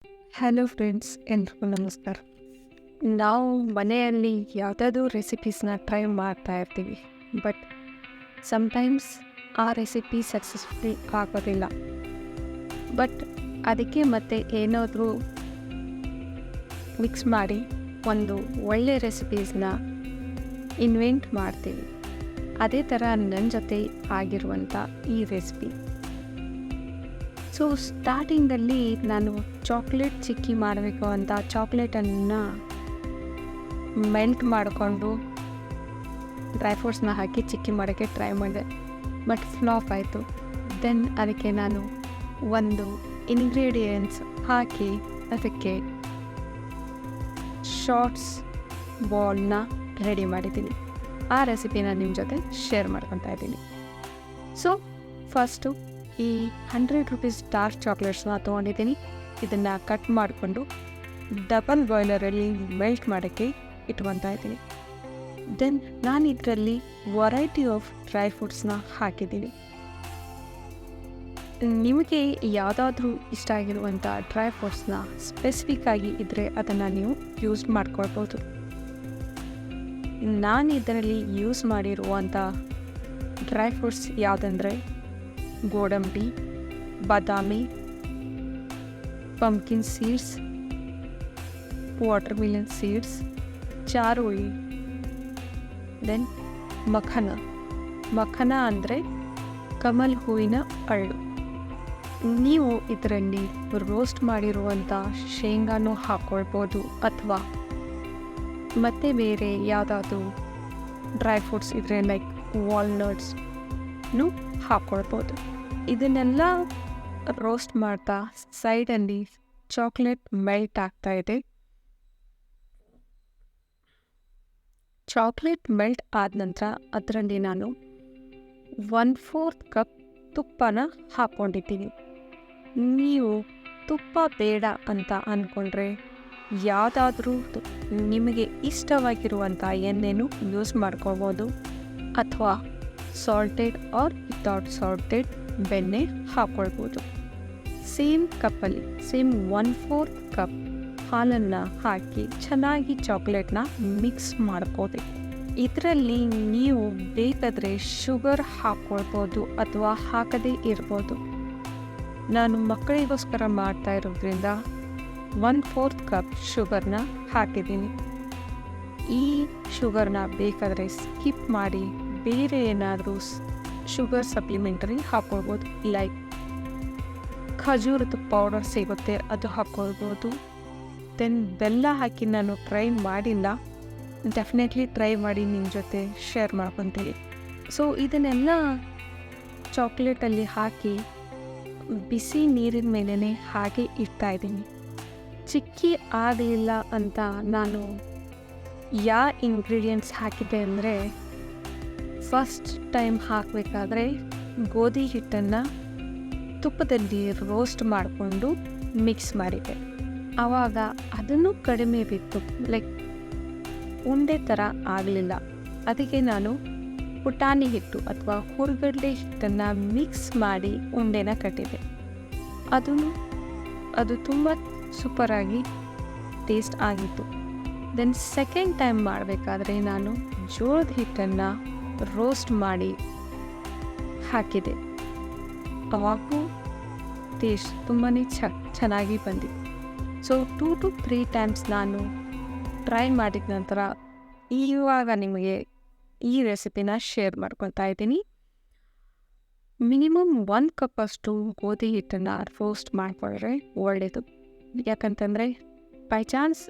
Hello friends, ಎಲ್ರಿಗೂ ನಮಸ್ಕಾರ. ನಾವು ಮನೆಯಲ್ಲಿ ಯಾವುದಾದ್ರೂ ರೆಸಿಪೀಸ್ನ ಟ್ರೈ ಮಾಡ್ತಾ ಇರ್ತೀವಿ, ಬಟ್ ಸಮ್ಟೈಮ್ಸ್ ಆ ರೆಸಿಪಿ ಸಕ್ಸಸ್ಫುಲಿ ಆಗೋದಿಲ್ಲ. ಬಟ್ ಅದಕ್ಕೆ ಮತ್ತೆ ಏನಾದರೂ ಮಿಕ್ಸ್ ಮಾಡಿ ಒಂದು ಒಳ್ಳೆ ರೆಸಿಪೀಸ್ನ ಇನ್ವೆಂಟ್ ಮಾಡ್ತೀವಿ. ಅದೇ ಥರ ನನ್ನ ಜೊತೆ ಆಗಿರುವಂಥ ಈ ರೆಸಿಪಿ. ಸೊ ಸ್ಟಾರ್ಟಿಂಗಲ್ಲಿ ನಾನು ಚಾಕ್ಲೇಟ್ ಚಿಕ್ಕಿ ಮಾಡಬೇಕು ಅಂತ ಚಾಕ್ಲೇಟನ್ನು ಮೆಲ್ಟ್ ಮಾಡಿಕೊಂಡು ಡ್ರೈ ಫ್ರೂಟ್ಸ್ನ ಹಾಕಿ ಚಿಕ್ಕಿ ಮಾಡೋಕ್ಕೆ ಟ್ರೈ ಮಾಡಿದೆ, ಬಟ್ ಫ್ಲಾಪ್ ಆಯಿತು. ದೆನ್ ಅದಕ್ಕೆ ನಾನು ಒಂದು ಇಂಗ್ರೀಡಿಯೆಂಟ್ಸ್ ಹಾಕಿ ಅದಕ್ಕೆ ಶಾರ್ಟ್ಸ್ ಬಾಲ್ನ ರೆಡಿ ಮಾಡಿದ್ದೀನಿ. ಆ ರೆಸಿಪಿನ ನಿಮ್ಮ ಜೊತೆ ಶೇರ್ ಮಾಡ್ಕೊತಾ ಇದ್ದೀನಿ. ಸೊ ಫಸ್ಟು ಈ 100 ರೂಪೀಸ್ ಡಾರ್ಕ್ ಚಾಕ್ಲೇಟ್ಸ್ನ ತೊಗೊಂಡಿದ್ದೀನಿ. ಇದನ್ನು ಕಟ್ ಮಾಡಿಕೊಂಡು ಡಬಲ್ ಬಾಯ್ಲರಲ್ಲಿ ಮೆಲ್ಟ್ ಮಾಡೋಕ್ಕೆ ಇಟ್ಕೊತಾ ಇದ್ದೀನಿ. ದೆನ್ ನಾನು ಇದರಲ್ಲಿ ವೆರೈಟಿ ಆಫ್ ಡ್ರೈ ಫ್ರೂಟ್ಸ್ನ ಹಾಕಿದ್ದೀನಿ. ನಿಮಗೆ ಯಾವುದಾದ್ರೂ ಇಷ್ಟ ಆಗಿರುವಂಥ ಡ್ರೈ ಫ್ರೂಟ್ಸ್ನ ಸ್ಪೆಸಿಫಿಕ್ಕಾಗಿ ಇದ್ದರೆ ಅದನ್ನು ನೀವು ಯೂಸ್ ಮಾಡ್ಕೊಳ್ಬೋದು. ನಾನು ಇದರಲ್ಲಿ ಯೂಸ್ ಮಾಡಿರುವಂಥ ಡ್ರೈ ಫ್ರೂಟ್ಸ್ ಯಾವುದಂದರೆ ಗೋಡಂಬಿ, ಬಾದಾಮಿ, pumpkin seeds, watermelon seeds, ಚಾರುಳಿ, then ಮಖನ ಅಂದರೆ ಕಮಲ್ ಹೂವಿನ ಹಳ್ಳು. ನೀವು ಇದರಲ್ಲಿ ರೋಸ್ಟ್ ಮಾಡಿರುವಂಥ ಶೇಂಗಾನೂ ಹಾಕ್ಕೊಳ್ಬೋದು, ಅಥವಾ ಮತ್ತು ಬೇರೆ ಯಾವುದಾದ್ರೂ ಡ್ರೈ ಫ್ರೂಟ್ಸ್ ಇದ್ದರೆ ಲೈಕ್ ವಾಲ್ನಟ್ಸ್ನು ಹಾಕ್ಕೊಳ್ಬೋದು. ಇದನ್ನೆಲ್ಲ ರೋಸ್ಟ್ ಮಾಡ್ತಾ ಸೈಡಲ್ಲಿ ಚಾಕ್ಲೇಟ್ ಮೆಲ್ಟ್ ಆಗ್ತಾ ಇದೆ. ಚಾಕ್ಲೇಟ್ ಮೆಲ್ಟ್ ಆದ ನಂತರ ಅದರಲ್ಲಿ ನಾನು 1/4 ಕಪ್ ತುಪ್ಪನ ಹಾಕ್ಕೊಂಡಿದ್ದೀನಿ. ನೀವು ತುಪ್ಪ ಬೇಡ ಅಂತ ಅಂದ್ಕೊಂಡ್ರೆ ಯಾವುದಾದ್ರೂ ನಿಮಗೆ ಇಷ್ಟವಾಗಿರುವಂಥ ಎಣ್ಣೆನೂ ಯೂಸ್ ಮಾಡ್ಕೊಳ್ಬೋದು, ಅಥವಾ ಸಾಲ್ಟೆಡ್ ಆರ್ ವಿತೌಟ್ ಸಾಲ್ಟೆಡ್ ಬೆಣ್ಣೆ ಹಾಕ್ಕೊಳ್ಬೋದು. ಸೇಮ್ ಕಪ್ಪಲ್ಲಿ 1/4 ಕಪ್ ಹಾಲನ್ನು ಹಾಕಿ ಚೆನ್ನಾಗಿ ಚಾಕ್ಲೇಟ್ನ ಮಿಕ್ಸ್ ಮಾಡ್ಕೋಬೇಕು. ಇದರಲ್ಲಿ ನೀವು ಬೇಕಾದರೆ ಶುಗರ್ ಹಾಕ್ಕೊಳ್ಬೋದು ಅಥವಾ ಹಾಕದೇ ಇರ್ಬೋದು. ನಾನು ಮಕ್ಕಳಿಗೋಸ್ಕರ ಮಾಡ್ತಾ ಇರೋದ್ರಿಂದ 1/4 ಕಪ್ ಶುಗರ್ನ ಹಾಕಿದ್ದೀನಿ. ಈ ಶುಗರ್ನ ಬೇಕಾದರೆ ಸ್ಕಿಪ್ ಮಾಡಿ ಬೇರೆ ಏನಾದರೂ ಶುಗರ್ ಸಪ್ಲಿಮೆಂಟರಿ ಹಾಕ್ಕೊಳ್ಬೋದು. ಲೈಕ್ ಖಜೂರದ ಪೌಡರ್ ಸಿಗುತ್ತೆ, ಅದು ಹಾಕ್ಕೊಳ್ಬೋದು. ದೆನ್ ಬೆಲ್ಲ ಹಾಕಿ ನಾನು ಟ್ರೈ ಮಾಡಿಲ್ಲ, ಡೆಫಿನೆಟ್ಲಿ ಟ್ರೈ ಮಾಡಿ ನಿಮ್ಮ ಜೊತೆ ಶೇರ್ ಮಾಡ್ಕೊತೀನಿ. ಸೊ ಇದನ್ನೆಲ್ಲ ಚಾಕ್ಲೇಟಲ್ಲಿ ಹಾಕಿ ಬಿಸಿ ನೀರಿನ ಮೇಲೇ ಹಾಗೆ ಇಡ್ತಾಯಿದ್ದೀನಿ. ಚಿಕ್ಕಿ ಆಗಲಿಲ್ಲ ಅಂತ ನಾನು ಯಾವ ಇಂಗ್ರೀಡಿಯೆಂಟ್ಸ್ ಹಾಕಿದ್ದೆ ಅಂದರೆ, ಫಸ್ಟ್ ಟೈಮ್ ಹಾಕಬೇಕಾದ್ರೆ ಗೋಧಿ ಹಿಟ್ಟನ್ನು ತುಪ್ಪದಲ್ಲಿ ರೋಸ್ಟ್ ಮಾಡಿಕೊಂಡು ಮಿಕ್ಸ್ ಮಾಡಿದೆ. ಆವಾಗ ಅದನ್ನು ಕಡಿಮೆ ಬಿತ್ತು, ಲೈಕ್ ಉಂಡೆ ಥರ ಆಗಲಿಲ್ಲ. ಅದಕ್ಕೆ ನಾನು ಪುಟಾಣಿ ಹಿಟ್ಟು ಅಥವಾ ಹುರ್ಗಡ್ಲೆ ಹಿಟ್ಟನ್ನು ಮಿಕ್ಸ್ ಮಾಡಿ ಉಂಡೆನ ಕಟ್ಟಿದೆ. ಅದು ತುಂಬ ಸೂಪರಾಗಿ ಟೇಸ್ಟ್ ಆಗಿತ್ತು. ದೆನ್ ಸೆಕೆಂಡ್ ಟೈಮ್ ಮಾಡಬೇಕಾದ್ರೆ ನಾನು ಜೋಳದ ಹಿಟ್ಟನ್ನು ರೋಸ್ಟ್ ಮಾಡಿ ಹಾಕಿದೆ. ಅವಾಗೂ ಟೇಸ್ಟ್ ತುಂಬಾ ಚೆನ್ನಾಗಿ ಬಂದಿತ್ತು. ಸೊ 2 to 3 ಟೈಮ್ಸ್ ನಾನು ಟ್ರೈ ಮಾಡಿದ ನಂತರ ಇವಾಗ ನಿಮಗೆ ಈ ರೆಸಿಪಿನ ಶೇರ್ ಮಾಡ್ಕೊತಾ ಇದ್ದೀನಿ. ಮಿನಿಮಮ್ 1 ಕಪ್ಪಷ್ಟು ಗೋಧಿ ಹಿಟ್ಟನ್ನು ರೋಸ್ಟ್ ಮಾಡಿಕೊಂಡ್ರೆ ಒಳ್ಳೆಯದು. ಯಾಕಂತಂದರೆ ಬೈ ಚಾನ್ಸ್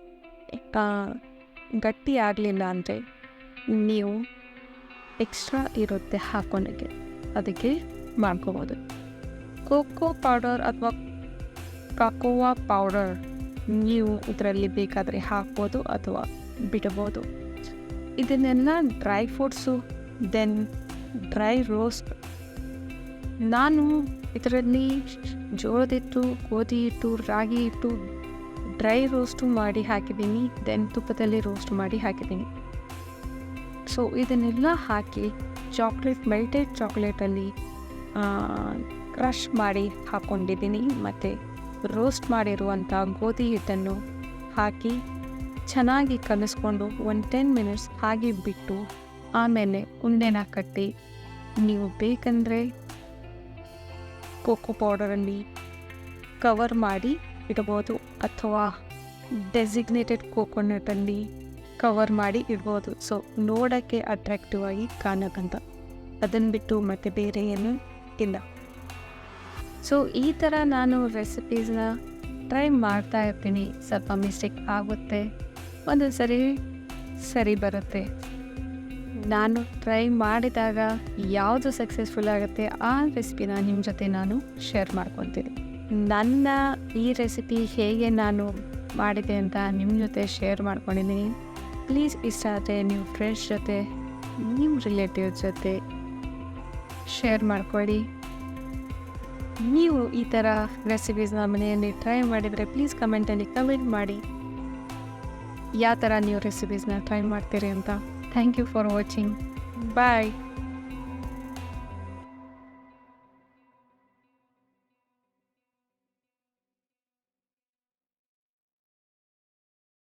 ಗಟ್ಟಿ ಆಗಲಿಲ್ಲ ಅಂದರೆ ನೀವು ಎಕ್ಸ್ಟ್ರಾ ಇರುತ್ತೆ ಹಾಕೋಣಕ್ಕೆ, ಅದಕ್ಕೆ ಮಾಡ್ಕೋಬೋದು. ಕೋಕೋ ಪೌಡರ್ ಅಥವಾ ಕಾಕೋವಾ ಪೌಡರ್ ನೀವು ಇದರಲ್ಲಿ ಬೇಕಾದರೆ ಹಾಕ್ಬೋದು ಅಥವಾ ಬಿಡ್ಬೋದು. ಇದನ್ನೆಲ್ಲ dry fruits, then dry roast. ನಾನು ಇದರಲ್ಲಿ ಜೋಳದ ಹಿಟ್ಟು, ಗೋಧಿ ಹಿಟ್ಟು, ರಾಗಿ ಹಿಟ್ಟು ಡ್ರೈ ರೋಸ್ಟು ಮಾಡಿ ಹಾಕಿದ್ದೀನಿ, ದೆನ್ ತುಪ್ಪದಲ್ಲಿ ರೋಸ್ಟ್ ಮಾಡಿ ಹಾಕಿದ್ದೀನಿ. ಸೊ ಇದನ್ನೆಲ್ಲ ಹಾಕಿ ಮೆಲ್ಟೆಡ್ ಚಾಕ್ಲೇಟಲ್ಲಿ ಕ್ರಷ್ ಮಾಡಿ ಹಾಕ್ಕೊಂಡಿದ್ದೀನಿ. ಮತ್ತು ರೋಸ್ಟ್ ಮಾಡಿರುವಂಥ ಗೋಧಿ ಹಿಟ್ಟನ್ನು ಹಾಕಿ ಚೆನ್ನಾಗಿ ಕಲಿಸ್ಕೊಂಡು 10 ಮಿನಿಟ್ಸ್ ಹಾಗೆ ಬಿಟ್ಟು ಆಮೇಲೆ ಉಂಡೆನ ಕಟ್ಟಿ ನೀವು ಬೇಕಂದರೆ ಕೋಕೋ ಪೌಡರಲ್ಲಿ ಕವರ್ ಮಾಡಿ ಇಡ್ಬೋದು ಅಥವಾ ಡೆಸಿಗ್ನೇಟೆಡ್ ಕೋಕೋನಟಲ್ಲಿ ಕವರ್ ಮಾಡಿ ಇಡ್ಬೋದು. ಸೊ ನೋಡೋಕ್ಕೆ ಅಟ್ರಾಕ್ಟಿವ್ ಆಗಿ ಕಾಣಕ್ಕಂತ, ಅದನ್ನು ಬಿಟ್ಟು ಮತ್ತೆ ಬೇರೆ ಏನೂ ಇಲ್ಲ. ಸೊ ಈ ಥರ ನಾನು ರೆಸಿಪೀಸ್ನ ಟ್ರೈ ಮಾಡ್ತಾ ಇರ್ತೀನಿ. ಸ್ವಲ್ಪ ಮಿಸ್ಟೇಕ್ ಆಗುತ್ತೆ, ಒಂದೊಂದು ಸರಿ ಬರುತ್ತೆ. ನಾನು ಟ್ರೈ ಮಾಡಿದಾಗ ಯಾವುದು ಸಕ್ಸಸ್ಫುಲ್ ಆಗುತ್ತೆ ಆ ರೆಸಿಪಿನ ನಿಮ್ಮ ಜೊತೆ ನಾನು ಶೇರ್ ಮಾಡ್ಕೊತೀನಿ. ನನ್ನ ಈ ರೆಸಿಪಿ ಹೇಗೆ ನಾನು ಮಾಡಿದೆ ಅಂತ ನಿಮ್ಮ ಜೊತೆ ಶೇರ್ ಮಾಡ್ಕೊಂಡಿದ್ದೀನಿ. ಪ್ಲೀಸ್ ಇಷ್ಟ ಆದರೆ ನೀವು ಫ್ರೆಂಡ್ಸ್ ಜೊತೆ, ನಿಮ್ಮ ರಿಲೇಟಿವ್ಸ್ ಜೊತೆ ಶೇರ್ ಮಾಡ್ಕೊಳ್ಳಿ. ನೀವು ಈ ಥರ ರೆಸಿಪೀಸ್ನ ಮನೆಯಲ್ಲಿ ಟ್ರೈ ಮಾಡಿದರೆ ಪ್ಲೀಸ್ ಕಮೆಂಟಲ್ಲಿ ಕಮೆಂಟ್ ಮಾಡಿ ಯಾವ ಥರ ನೀವು ರೆಸಿಪೀಸ್ನ ಟ್ರೈ ಮಾಡ್ತೀರಿ ಅಂತ. Thank you for watching. Bye.